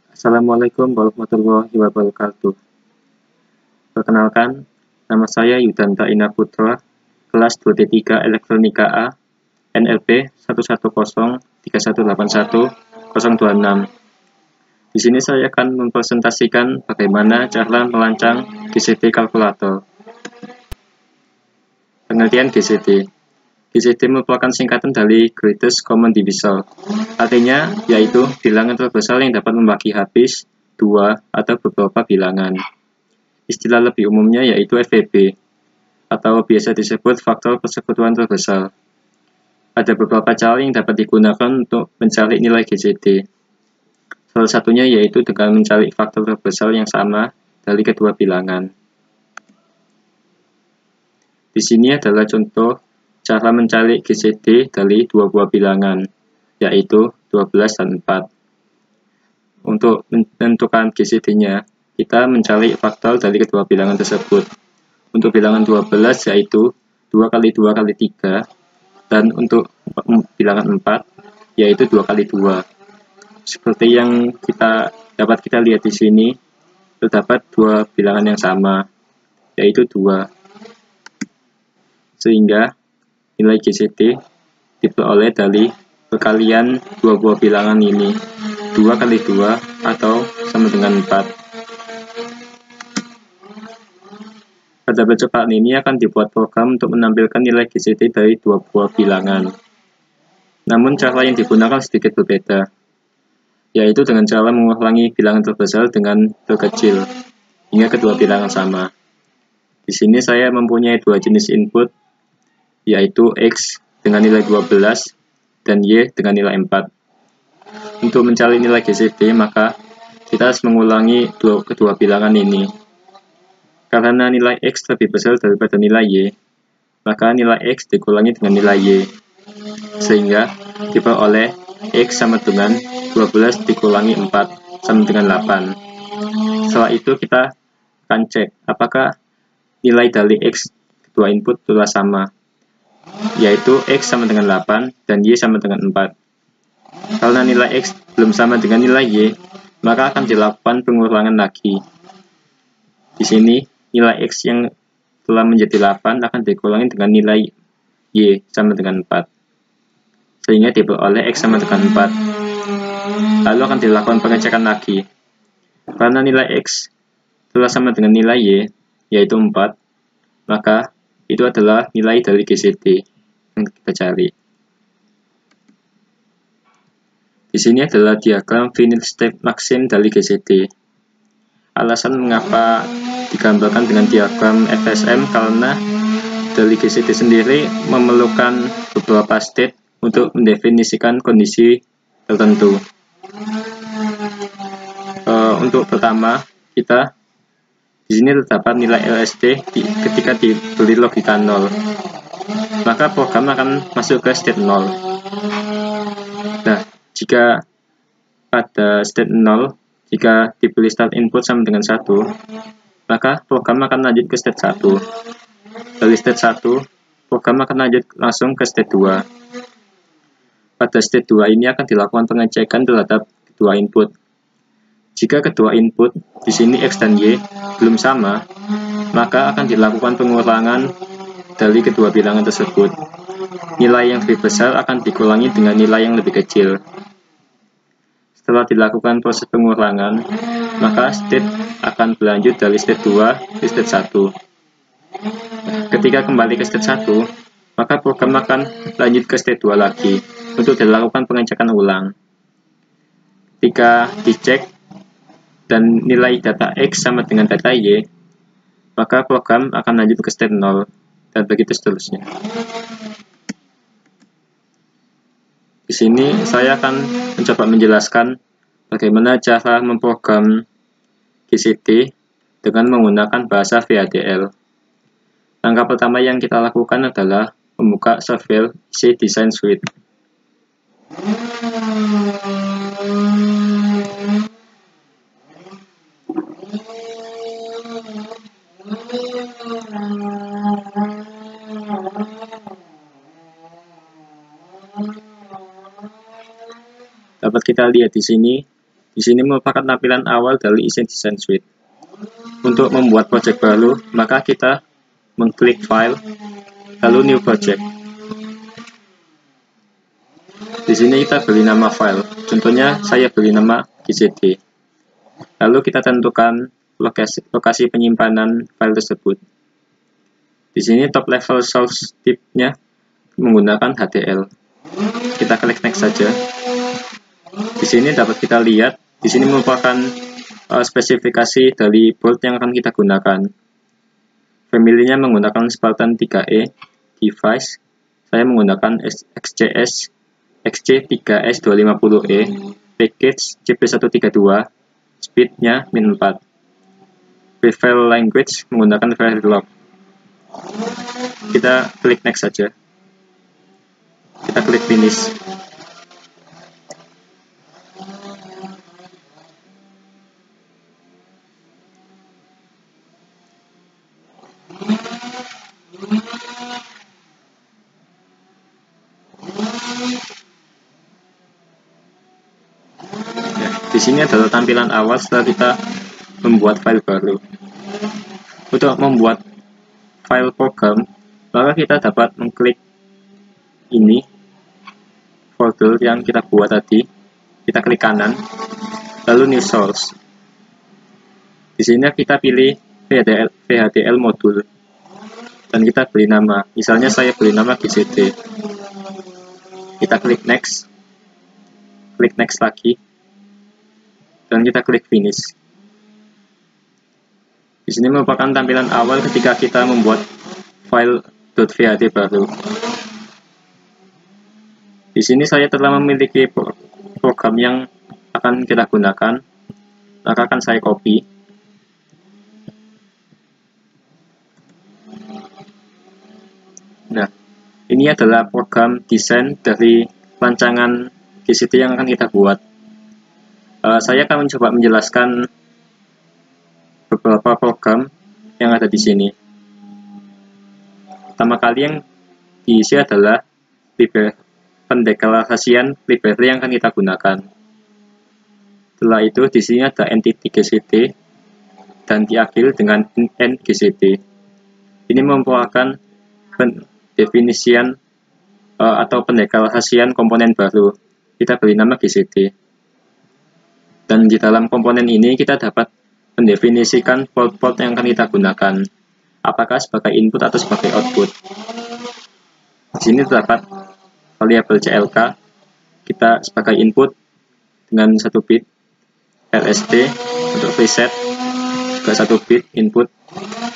Assalamualaikum warahmatullahi wabarakatuh. Perkenalkan, nama saya Yudanta Ina Putra, kelas 2D3 Elektronika A, NLP 11031810026. Di sini saya akan mempresentasikan bagaimana cara merancang GCD kalkulator. Pengertian GCD. GCD merupakan singkatan dari Greatest Common Divisor. Artinya, yaitu bilangan terbesar yang dapat membagi habis dua atau beberapa bilangan. Istilah lebih umumnya yaitu FPB, atau biasa disebut faktor persekutuan terbesar. Ada beberapa cara yang dapat digunakan untuk mencari nilai GCD. Salah satunya yaitu dengan mencari faktor terbesar yang sama dari kedua bilangan. Di sini adalah contoh cara mencari GCD dari dua buah bilangan, yaitu 12 dan 4. Untuk menentukan GCD-nya, kita mencari faktor dari kedua bilangan tersebut. Untuk bilangan 12 yaitu 2 kali 2 kali 3, dan untuk bilangan 4 yaitu 2 kali 2. Seperti yang dapat kita lihat di sini, terdapat dua bilangan yang sama, yaitu 2. Sehingga nilai GCD diperoleh dari perkalian dua buah bilangan ini, 2 kali 2 atau sama dengan 4. Pada percobaan ini akan dibuat program untuk menampilkan nilai GCD dari dua buah bilangan. Namun cara yang digunakan sedikit berbeda, yaitu dengan cara mengulangi bilangan terbesar dengan terkecil, hingga kedua bilangan sama. Di sini saya mempunyai dua jenis input, yaitu X dengan nilai 12 dan Y dengan nilai 4. Untuk mencari nilai GCD, maka kita harus mengulangi kedua bilangan ini. Karena nilai X lebih besar daripada nilai Y, maka nilai X dikurangi dengan nilai Y, sehingga diperoleh X sama dengan 12 dikurangi 4 sama dengan 8. Setelah itu kita akan cek apakah nilai dari X kedua input telah sama, yaitu X sama dengan 8 dan Y sama dengan 4. Karena nilai X belum sama dengan nilai Y, maka akan dilakukan pengurangan lagi. Di sini, nilai X yang telah menjadi 8 akan dikurangi dengan nilai Y sama dengan 4. Sehingga diperoleh X sama dengan 4. Lalu akan dilakukan pengecekan lagi. Karena nilai X telah sama dengan nilai Y, yaitu 4, maka itu adalah nilai dari GCD yang kita cari. Di sini adalah diagram finite state maxim dari GCD. Alasan mengapa digambarkan dengan diagram FSM karena dari GCD sendiri memerlukan beberapa state untuk mendefinisikan kondisi tertentu. Untuk pertama, kita di sini terdapat nilai LSD ketika diberi logika 0. Maka program akan masuk ke state 0. Nah, jika pada state 0, jika diberi start input sama dengan 1, maka program akan lanjut ke state 1. Dari state 1, program akan lanjut langsung ke state 2. Pada state 2 ini akan dilakukan pengecekan terhadap kedua input. Jika kedua input, di sini X dan Y, belum sama, maka akan dilakukan pengurangan dari kedua bilangan tersebut. Nilai yang lebih besar akan dikurangi dengan nilai yang lebih kecil. Setelah dilakukan proses pengurangan, maka state akan berlanjut dari state 2 ke state 1. Ketika kembali ke state 1, maka program akan lanjut ke state 2 lagi untuk dilakukan pengecekan ulang. Ketika dicek dan nilai data X sama dengan data Y, maka program akan lanjut ke state 0, dan begitu seterusnya. Di sini saya akan mencoba menjelaskan bagaimana cara memprogram GCD dengan menggunakan bahasa VHDL. Langkah pertama yang kita lakukan adalah membuka software C Design Suite. Dapat kita lihat di sini Di sini merupakan tampilan awal dari InDesign Suite. Untuk membuat project baru, maka kita mengklik File, lalu New Project. Di sini kita beri nama file. Contohnya saya beri nama GCD. Lalu kita tentukan lokasi penyimpanan file tersebut. Di sini top level source type-nya menggunakan HTML. Kita klik next saja. Di sini dapat kita lihat, di sini merupakan spesifikasi dari board yang akan kita gunakan. Family-nya menggunakan Spartan 3E, device, saya menggunakan XJS XC3S250E, package CP132, speed-nya -4. Prefer language menggunakan Verilog. Kita klik next saja. Kita klik finish. Di sini adalah tampilan awal setelah kita membuat file baru. Untuk membuat file program, maka kita dapat mengklik ini, folder yang kita buat tadi. Kita klik kanan, lalu new source. Di sini kita pilih VHDL modul, dan kita beri nama. Misalnya saya beri nama GCD. Kita klik next lagi, dan kita klik finish. Di sini merupakan tampilan awal ketika kita membuat file .vhd baru. Di sini saya telah memiliki program yang akan kita gunakan, maka akan saya copy. Nah, ini adalah program desain dari rancangan GCD yang akan kita buat. Saya akan mencoba menjelaskan beberapa program yang ada di sini. Pertama kali yang diisi adalah pendeklarasian library yang akan kita gunakan. Setelah itu di sini ada entity GCD dan diakhiri dengan end GCD. Ini merupakan pendefinisian atau pendeklarasian komponen baru. Kita beri nama GCD. Dan di dalam komponen ini kita dapat mendefinisikan port-port yang akan kita gunakan, apakah sebagai input atau sebagai output. Di sini terdapat variabel CLK, kita sebagai input dengan 1 bit, LST untuk preset juga 1 bit input,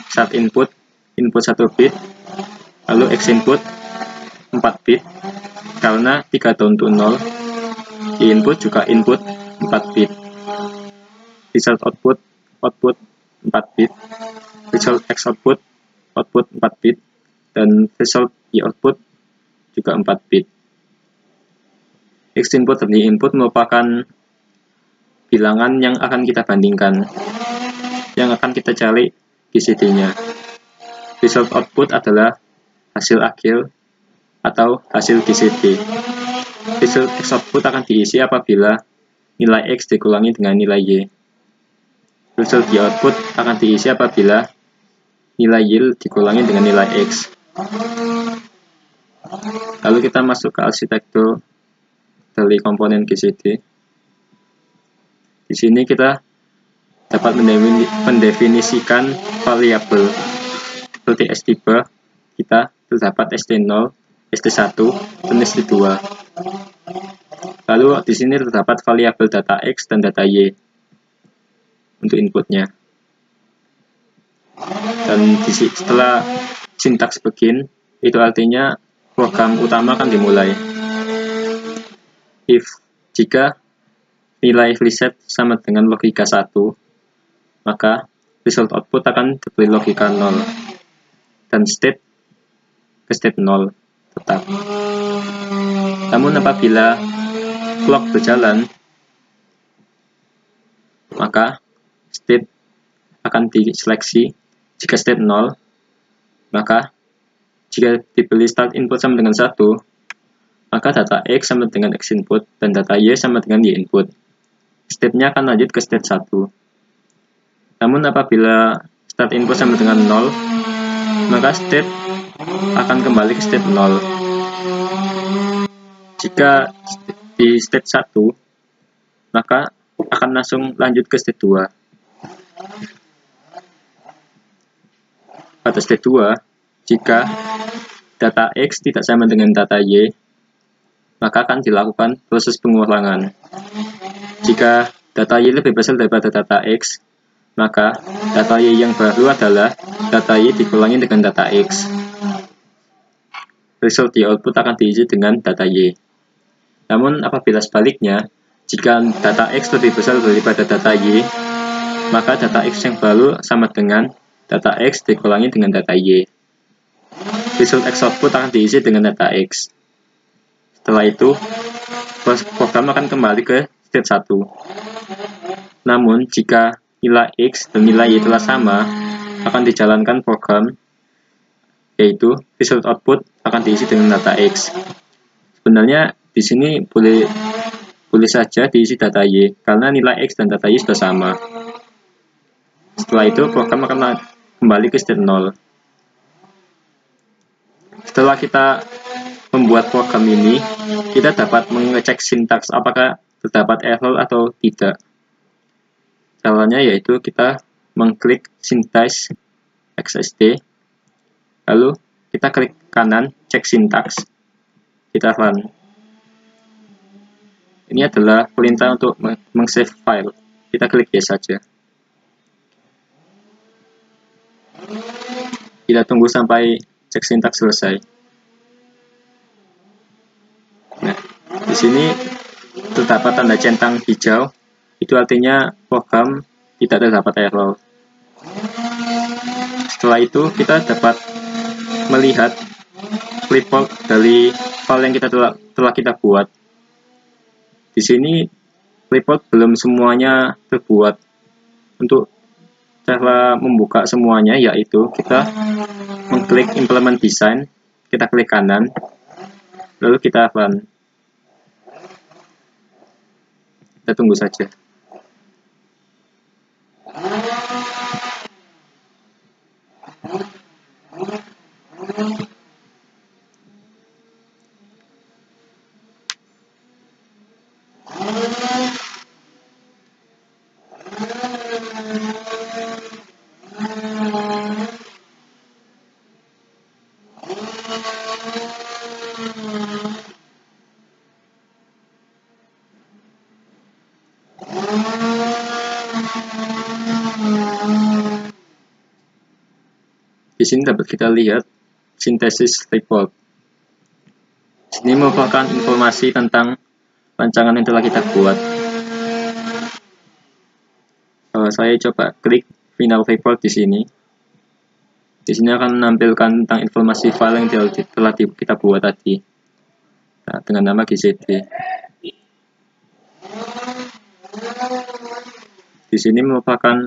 start input 1 bit, lalu X input 4 bit, karena 3 down to 0, Y input juga input 4 bit, result output 4 bit, result X output 4 bit, dan result Y output juga 4 bit. X input dan Y input merupakan bilangan yang akan kita bandingkan, yang akan kita cari GCD-nya. Result output adalah hasil akhir atau hasil GCD. Result X output akan diisi apabila nilai X dikurangi dengan nilai Y. Result Y output akan diisi apabila nilai Y dikurangi dengan nilai X. Lalu kita masuk ke arsitektur dari komponen GCD. Di sini kita dapat mendefinisikan variabel seperti std, kita terdapat st0, st1, dan st2. Lalu di sini terdapat variabel data X dan data Y untuk inputnya. Dan setelah sintaks begin, itu artinya program utama akan dimulai. If jika nilai reset sama dengan logika 1, maka result output akan diberi logika 0 dan state ke state 0 tetap. Namun apabila clock berjalan, maka state akan diseleksi. Jika state 0, maka jika diberi start input sama dengan 1, maka data X sama dengan X input dan data Y sama dengan Y input. state-nya akan lanjut ke state 1. Namun apabila start input sama dengan 0, maka state akan kembali ke state 0. Jika di state 1, maka akan langsung lanjut ke state 2. Pada state 2, jika data X tidak sama dengan data Y, maka akan dilakukan proses pengulangan. Jika data Y lebih besar daripada data X, maka data Y yang baru adalah data Y dikurangi dengan data X. Result di output akan diisi dengan data Y. Namun apabila sebaliknya, jika data X lebih besar daripada data Y, maka data X yang baru sama dengan data X dikurangi dengan data Y. Result X output akan diisi dengan data X. Setelah itu, program akan kembali ke state 1. Namun, jika nilai X dan nilai Y telah sama, akan dijalankan program, yaitu result output akan diisi dengan data X. Sebenarnya di sini boleh saja diisi data Y, karena nilai X dan data Y sudah sama. Setelah itu, program akan kembali ke state 0. Setelah kita membuat program ini, kita dapat mengecek sintaks apakah terdapat error atau tidak. Caranya yaitu kita mengklik syntax XSD, lalu kita klik kanan, cek sintaks, kita run. Ini adalah perintah untuk meng-save file. Kita klik yes saja. Kita tunggu sampai cek sintaks selesai. Nah, di sini terdapat tanda centang hijau. Itu artinya program tidak terdapat error. Setelah itu kita dapat melihat clipboard dari file yang telah kita buat. Di sini clipboard belum semuanya terbuat. Untuk cara membuka semuanya yaitu kita mengklik implement design, kita klik kanan, lalu kita run. Kita tunggu saja. Di sini dapat kita lihat sintesis report. Ini merupakan informasi tentang rancangan yang telah kita buat. Saya coba klik final report di sini. Di sini akan menampilkan tentang informasi file yang telah kita buat tadi. Nah, dengan nama GCD. Di sini merupakan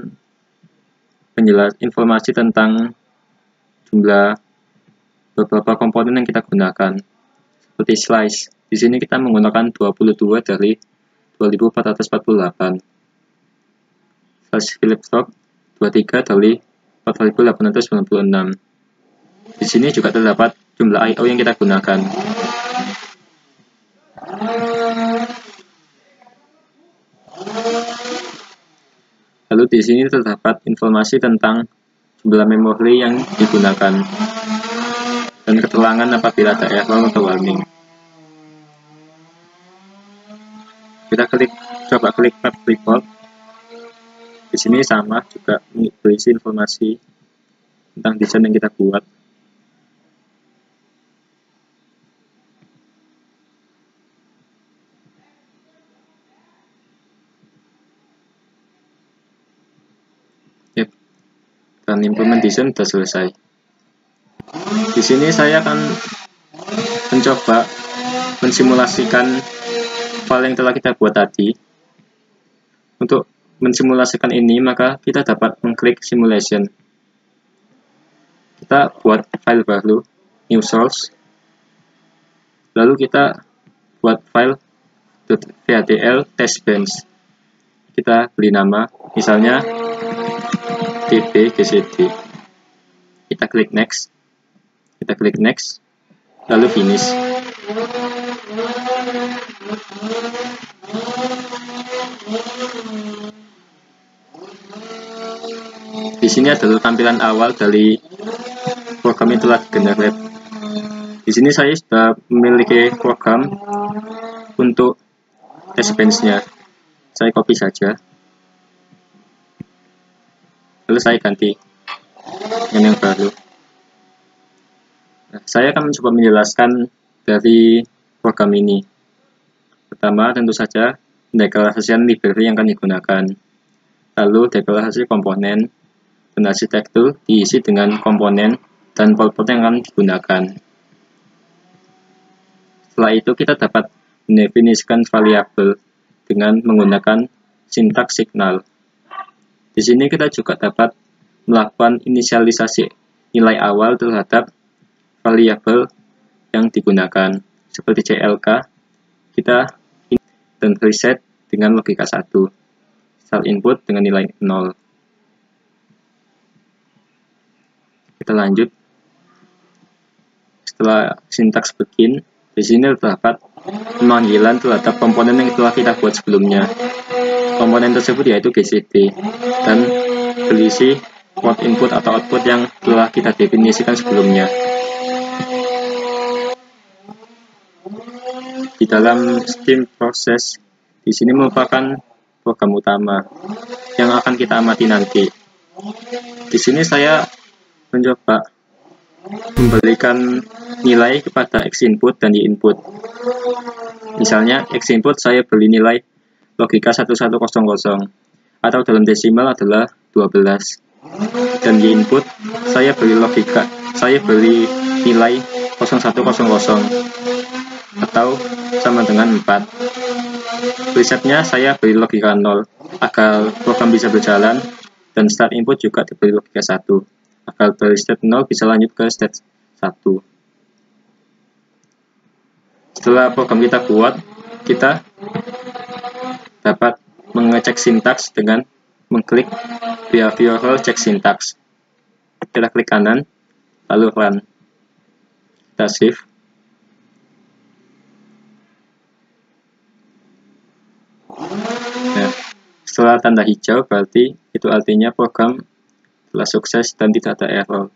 informasi tentang jumlah beberapa komponen yang kita gunakan, seperti slice. Di sini kita menggunakan 22 dari 2448. Slice Philips Top 23 dari 4896. Di sini juga terdapat jumlah I/O yang kita gunakan. Lalu di sini terdapat informasi tentang jumlah memori yang digunakan dan keterangan apabila ada error atau warning. Kita coba klik Map Report. Di sini sama juga berisi informasi tentang desain yang kita buat. Dan implementation sudah selesai. Di sini saya akan mencoba mensimulasikan file yang telah kita buat tadi. Untuk mensimulasikan ini, maka kita dapat mengklik simulation. Kita buat file baru, new source. Lalu kita buat file .hdl test bench. kita beri nama, misalnya db_gcd. Kita klik next, lalu finish. Di sini adalah tampilan awal dari program yang telah generate. Di sini saya sudah memiliki program untuk test bench-nya. Saya copy saja, lalu saya ganti dengan yang baru. Nah, saya akan mencoba menjelaskan dari program ini. Pertama, tentu saja deklarasian library yang akan digunakan, lalu deklarasi komponen, dan arsitektur diisi dengan komponen dan port yang akan digunakan. Setelah itu kita dapat mendefinisikan variabel dengan menggunakan sintaks signal. Di sini kita juga dapat melakukan inisialisasi nilai awal terhadap variabel yang digunakan, seperti CLK, kita dan reset dengan logika 1, start input dengan nilai 0. Kita lanjut. Setelah sintaks begin, di sini terdapat pemanggilan terhadap komponen yang telah kita buat sebelumnya. Komponen tersebut yaitu GCD dan berisi port input atau output yang telah kita definisikan sebelumnya. Di dalam Steam proses, di sini merupakan program utama yang akan kita amati nanti. Di sini saya mencoba memberikan nilai kepada X input dan Y input. Misalnya X input saya beri nilai logika 1100 atau dalam desimal adalah 12. Dan Y input saya beri nilai 0100 atau sama dengan 4. Presetnya saya beri logika 0 agar program bisa berjalan, dan start input juga diberi logika 1 agar dari state 0 bisa lanjut ke state 1. Setelah program kita buat, kita dapat mengecek sintaks dengan mengklik behavioral check syntax. Kita klik kanan, lalu run. Kita save. Nah, setelah tanda hijau berarti itu artinya program telah sukses dan tidak ada error.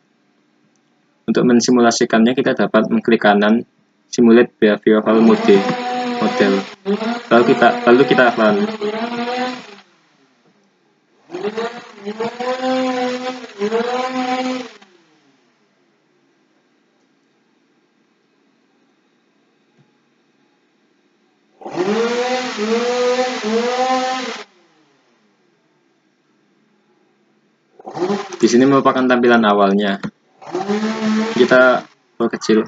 Untuk mensimulasikannya kita dapat mengklik kanan simulate behavioral model. Lalu kita run. Di sini merupakan tampilan awalnya. Kita perkecil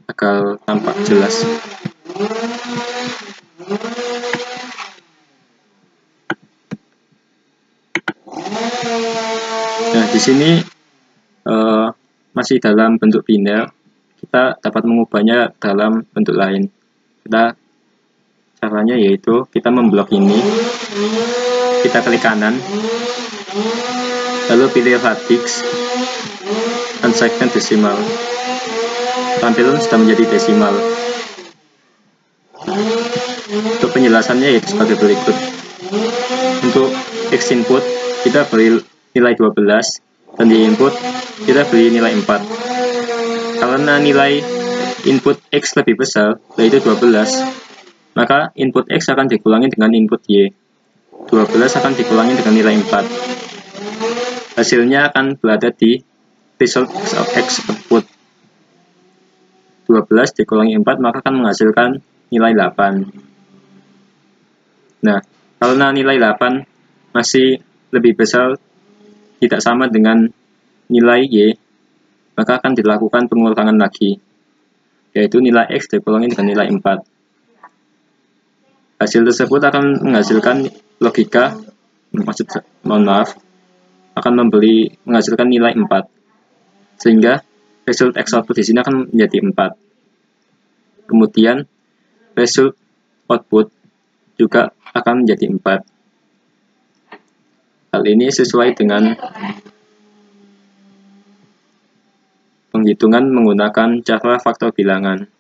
agar tampak jelas. Nah, di sini masih dalam bentuk biner. Kita dapat mengubahnya dalam bentuk lain. Caranya yaitu kita memblok ini. Kita klik kanan, lalu pilih radix unsigned decimal. Tampilan sudah menjadi desimal. Untuk penjelasannya yaitu sebagai berikut. Untuk X input kita beri nilai 12 dan di input kita beri nilai 4. Karena nilai input X lebih besar yaitu 12, maka input X akan dikurangi dengan input Y. 12 akan dikurangi dengan nilai 4. Hasilnya akan berada di result X output. 12 dikurangi 4 maka akan menghasilkan nilai 8. Nah, karena nilai 8 masih lebih besar, tidak sama dengan nilai Y, maka akan dilakukan pengurangan lagi, yaitu nilai X dikurangi dengan nilai 4. Hasil tersebut akan menghasilkan logika, akan menghasilkan nilai 4, sehingga result X output di sini akan menjadi 4. Kemudian result output juga akan digunakan menjadi 4. Hal ini sesuai dengan penghitungan menggunakan cara faktor bilangan,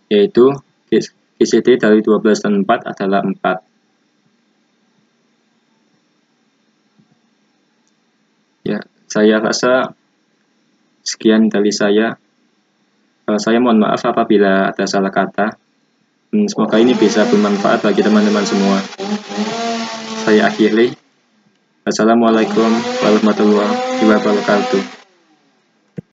yaitu GCD dari 12 dan 4 adalah 4. Ya, saya rasa sekian dari saya. Saya mohon maaf apabila ada salah kata. Semoga ini bisa bermanfaat bagi teman-teman semua. Saya akhiri. Assalamualaikum warahmatullahi wabarakatuh.